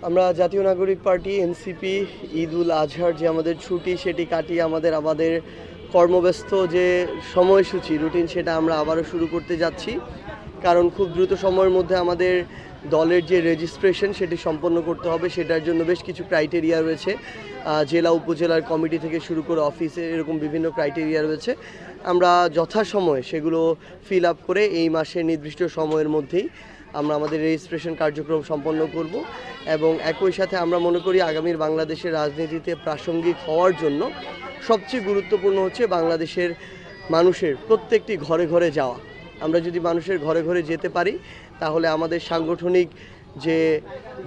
আমরা জাতীয় নাগরিক পার্টি এনসিপি ঈদ উল আজহার যে আমাদের ছুটি সেটি কাটিয়ে আমাদের কর্মব্যস্ত যে সময়সূচি রুটিন সেটা আমরা আবারও শুরু করতে যাচ্ছি। কারণ খুব দ্রুত সময়ের মধ্যে আমাদের দলের যে রেজিস্ট্রেশন সেটি সম্পন্ন করতে হবে, সেটার জন্য বেশ কিছু ক্রাইটেরিয়া রয়েছে। জেলা উপজেলার কমিটি থেকে শুরু করে অফিসে এরকম বিভিন্ন ক্রাইটেরিয়া রয়েছে। আমরা যথাসময়ে সেগুলো ফিল আপ করে এই মাসের নির্দিষ্ট সময়ের মধ্যেই আমরা আমাদের রেজিস্ট্রেশন কার্যক্রম সম্পন্ন করব এবং একই সাথে আমরা মনে করি আগামীর বাংলাদেশের রাজনীতিতে প্রাসঙ্গিক হওয়ার জন্য সবচেয়ে গুরুত্বপূর্ণ হচ্ছে বাংলাদেশের মানুষের প্রত্যেকটি ঘরে ঘরে যাওয়া। আমরা যদি মানুষের ঘরে ঘরে যেতে পারি তাহলে আমাদের সাংগঠনিক যে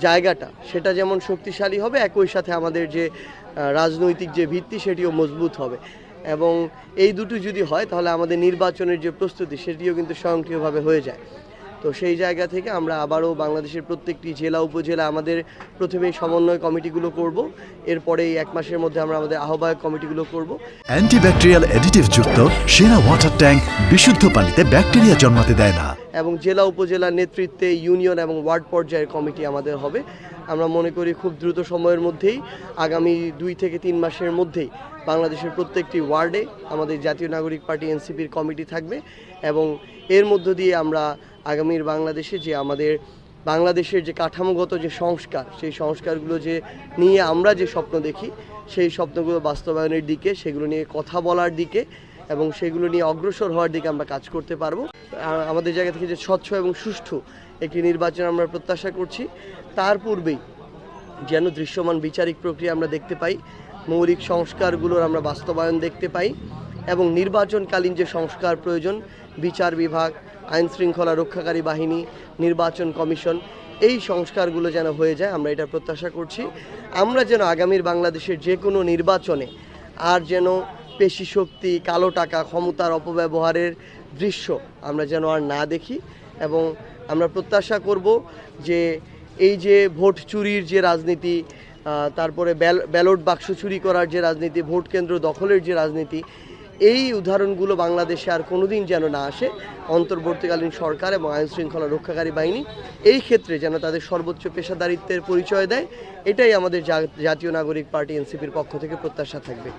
জায়গাটা সেটা যেমন শক্তিশালী হবে, একই সাথে আমাদের যে রাজনৈতিক যে ভিত্তি সেটিও মজবুত হবে। এবং এই দুটো যদি হয় তাহলে আমাদের নির্বাচনের যে প্রস্তুতি সেটিও কিন্তু স্বয়ংক্রিয়ভাবে হয়ে যায়। তো সেই জায়গা থেকে আমরা আবারও বাংলাদেশের প্রত্যেকটি জেলা উপজেলা আমাদের প্রথমেই সমন্বয় কমিটিগুলো করব, এরপরে এই এক মাসের মধ্যে আমরা আমাদের আহ্বায়ক কমিটিগুলো করব। অ্যান্টিব্যাকটেরিয়াল অ্যাডিটিভ যুক্ত সেরা ওয়াটার ট্যাঙ্ক বিশুদ্ধ পানিতে ব্যাকটেরিয়া জন্মাতে দেয় না। এবং জেলা উপজেলার নেতৃত্বে ইউনিয়ন এবং ওয়ার্ড পর্যায়ের কমিটি আমাদের হবে। আমরা মনে করি খুব দ্রুত সময়ের মধ্যেই আগামী 2 থেকে 3 মাসের মধ্যেই বাংলাদেশের প্রত্যেকটি ওয়ার্ডে আমাদের জাতীয় নাগরিক পার্টি এনসিপির কমিটি থাকবে এবং এর মধ্য দিয়ে আমরা আগামীর বাংলাদেশে যে আমাদের বাংলাদেশের যে কাঠামোগত যে সংস্কার, সেই সংস্কারগুলো যে নিয়ে আমরা যে স্বপ্ন দেখি সেই স্বপ্নগুলো বাস্তবায়নের দিকে, সেগুলো নিয়ে কথা বলার দিকে এবং সেগুলো নিয়ে অগ্রসর হওয়ার দিকে আমরা কাজ করতে পারবো। আমাদের জায়গা থেকে যে স্বচ্ছ এবং সুষ্ঠু একটি নির্বাচন আমরা প্রত্যাশা করছি, তার পূর্বেই যেন দৃশ্যমান বিচারিক প্রক্রিয়া আমরা দেখতে পাই, মৌলিক সংস্কারগুলোর আমরা বাস্তবায়ন দেখতে পাই এবং নির্বাচনকালীন যে সংস্কার প্রয়োজন, বিচার বিভাগ, আইন শৃঙ্খলা রক্ষাকারী বাহিনী, নির্বাচন কমিশন, এই সংস্কারগুলো যেন হয়ে যায় আমরা এটা প্রত্যাশা করছি। আমরা যেন আগামীর বাংলাদেশের যে কোনো নির্বাচনে আর যেন পেশি শক্তি, কালো টাকা, ক্ষমতার অপব্যবহারের দৃশ্য আমরা যেন আর না দেখি এবং আমরা প্রত্যাশা করব যে এই যে ভোট চুরির যে রাজনীতি, তারপরে ব্যালট বাক্স চুরি করার যে রাজনীতি, ভোট কেন্দ্র দখলের যে রাজনীতি, এই উদাহরণগুলো বাংলাদেশে আর কোনোদিন যেন না আসে। অন্তর্বর্তীকালীন সরকার এবং আইন শৃঙ্খলা রক্ষাকারী বাহিনী এই ক্ষেত্রে যেন তাদের সর্বোচ্চ পেশাদারিত্বের পরিচয় দেয়, এটাই আমাদের জাতীয় নাগরিক পার্টি এনসিপির পক্ষ থেকে প্রত্যাশা থাকবে।